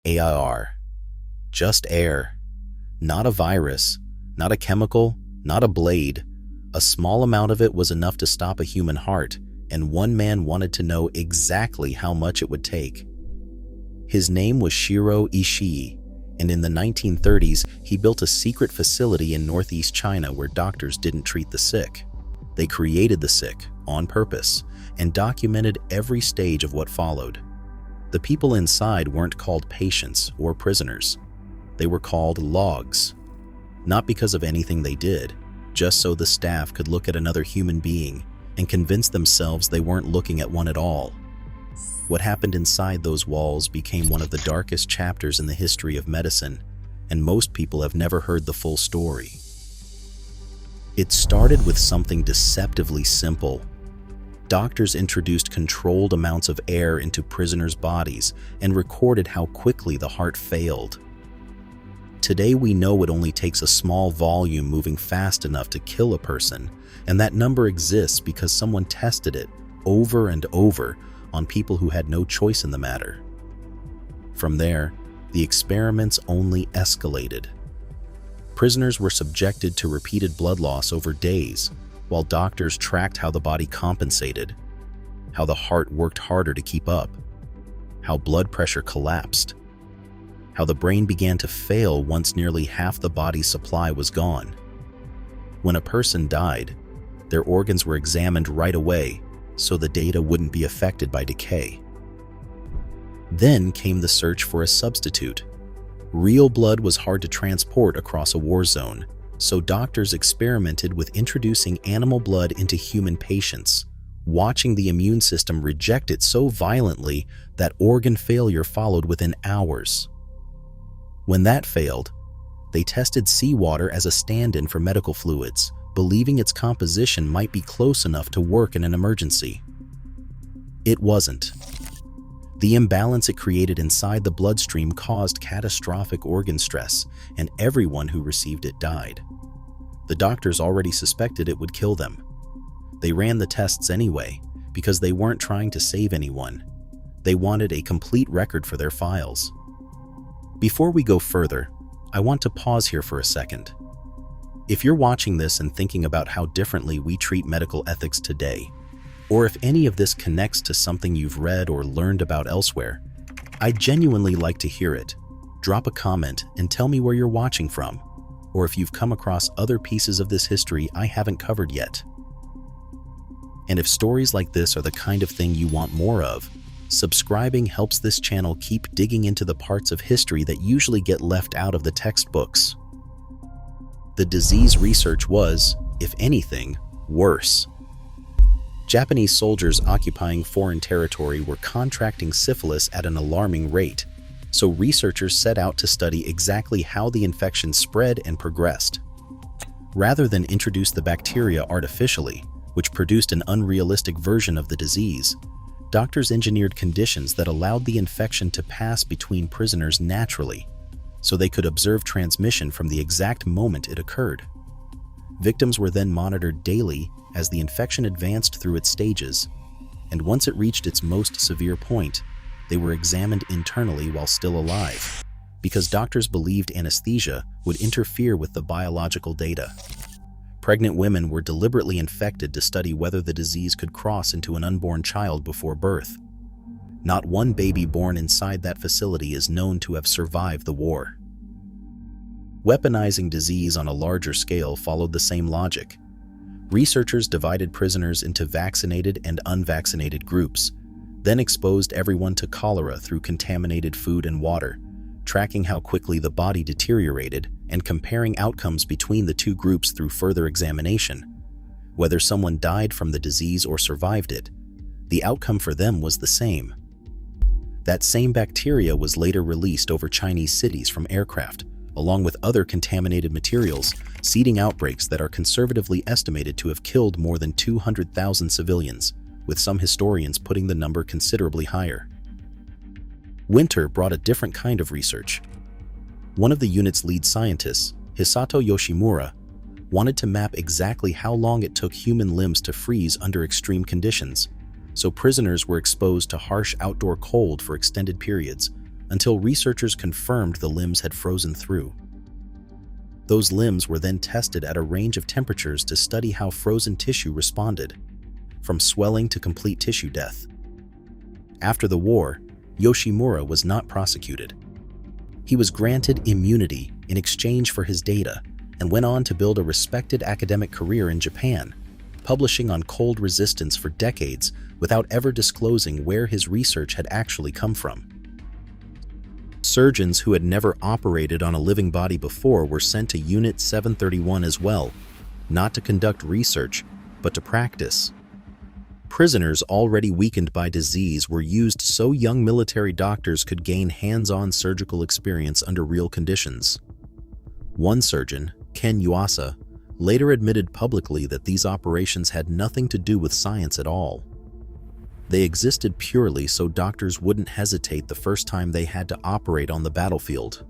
AIR. Just air. Not a virus, not a chemical, not a blade. A small amount of it was enough to stop a human heart, and one man wanted to know exactly how much it would take. His name was Shiro Ishii, and in the 1930s, he built a secret facility in northeast China where doctors didn't treat the sick. They created the sick, on purpose, and documented every stage of what followed. The people inside weren't called patients or prisoners. They were called logs. Not because of anything they did, just so the staff could look at another human being and convince themselves they weren't looking at one at all. What happened inside those walls became one of the darkest chapters in the history of medicine, and most people have never heard the full story. It started with something deceptively simple. Doctors introduced controlled amounts of air into prisoners' bodies and recorded how quickly the heart failed. Today we know it only takes a small volume moving fast enough to kill a person, and that number exists because someone tested it over and over on people who had no choice in the matter. From there, the experiments only escalated. Prisoners were subjected to repeated blood loss over days, while doctors tracked how the body compensated, how the heart worked harder to keep up, how blood pressure collapsed, how the brain began to fail once nearly half the body's supply was gone. When a person died, their organs were examined right away so the data wouldn't be affected by decay. Then came the search for a substitute. Real blood was hard to transport across a war zone, so doctors experimented with introducing animal blood into human patients, watching the immune system reject it so violently that organ failure followed within hours. When that failed, they tested seawater as a stand-in for medical fluids, believing its composition might be close enough to work in an emergency. It wasn't. The imbalance it created inside the bloodstream caused catastrophic organ stress, and everyone who received it died. The doctors already suspected it would kill them. They ran the tests anyway, because they weren't trying to save anyone. They wanted a complete record for their files. Before we go further, I want to pause here for a second. If you're watching this and thinking about how differently we treat medical ethics today, or if any of this connects to something you've read or learned about elsewhere, I'd genuinely like to hear it. Drop a comment and tell me where you're watching from, or if you've come across other pieces of this history I haven't covered yet. And if stories like this are the kind of thing you want more of, subscribing helps this channel keep digging into the parts of history that usually get left out of the textbooks. The disease research was, if anything, worse. Japanese soldiers occupying foreign territory were contracting syphilis at an alarming rate, so researchers set out to study exactly how the infection spread and progressed. Rather than introduce the bacteria artificially, which produced an unrealistic version of the disease, doctors engineered conditions that allowed the infection to pass between prisoners naturally, so they could observe transmission from the exact moment it occurred. Victims were then monitored daily as the infection advanced through its stages, and once it reached its most severe point, they were examined internally while still alive, because doctors believed anesthesia would interfere with the biological data. Pregnant women were deliberately infected to study whether the disease could cross into an unborn child before birth. Not one baby born inside that facility is known to have survived the war. Weaponizing disease on a larger scale followed the same logic. Researchers divided prisoners into vaccinated and unvaccinated groups, then exposed everyone to cholera through contaminated food and water, tracking how quickly the body deteriorated and comparing outcomes between the two groups through further examination. Whether someone died from the disease or survived it, the outcome for them was the same. That same bacteria was later released over Chinese cities from aircraft, along with other contaminated materials, seeding outbreaks that are conservatively estimated to have killed more than 200,000 civilians, with some historians putting the number considerably higher. Winter brought a different kind of research. One of the unit's lead scientists, Hisato Yoshimura, wanted to map exactly how long it took human limbs to freeze under extreme conditions, so prisoners were exposed to harsh outdoor cold for extended periods, until researchers confirmed the limbs had frozen through. Those limbs were then tested at a range of temperatures to study how frozen tissue responded, from swelling to complete tissue death. After the war, Yoshimura was not prosecuted. He was granted immunity in exchange for his data and went on to build a respected academic career in Japan, publishing on cold resistance for decades without ever disclosing where his research had actually come from. Surgeons who had never operated on a living body before were sent to Unit 731 as well, not to conduct research, but to practice. Prisoners already weakened by disease were used so young military doctors could gain hands-on surgical experience under real conditions. One surgeon, Ken Yuasa, later admitted publicly that these operations had nothing to do with science at all. They existed purely so doctors wouldn't hesitate the first time they had to operate on the battlefield.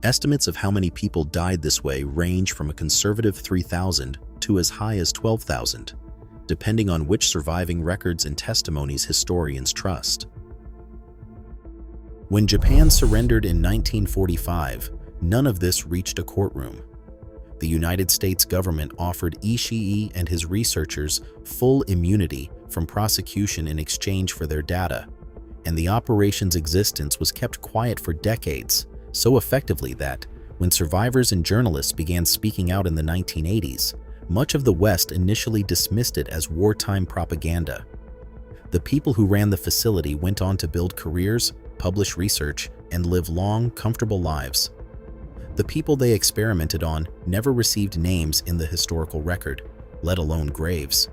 Estimates of how many people died this way range from a conservative 3,000 to as high as 12,000, depending on which surviving records and testimonies historians trust. When Japan surrendered in 1945, none of this reached a courtroom. The United States government offered Ishii and his researchers full immunity from prosecution in exchange for their data, and the operation's existence was kept quiet for decades, so effectively that, when survivors and journalists began speaking out in the 1980s, much of the West initially dismissed it as wartime propaganda. The people who ran the facility went on to build careers, publish research, and live long, comfortable lives. The people they experimented on never received names in the historical record, let alone graves.